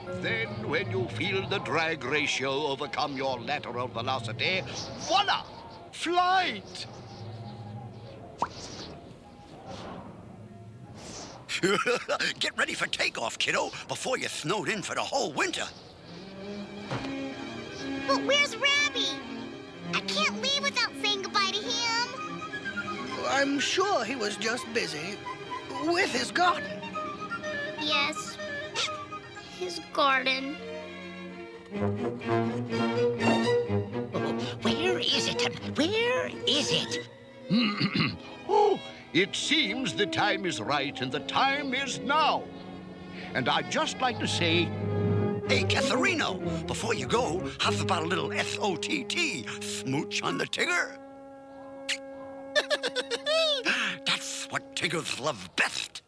Then, when you feel the drag ratio overcome your lateral velocity, voila! Flight! Get ready for takeoff, kiddo, before you're snowed in for the whole winter. But where's Rabby? I can't leave without saying goodbye to him. I'm sure he was just busy with his garden. Yes, his garden. Where is it? Where is it? Oh, it seems the time is right, and the time is now. And I'd just like to say, Hey, Catharino, before you go, how about a little S-O-T-T, smooch on the Tigger? That's what Tiggers love best.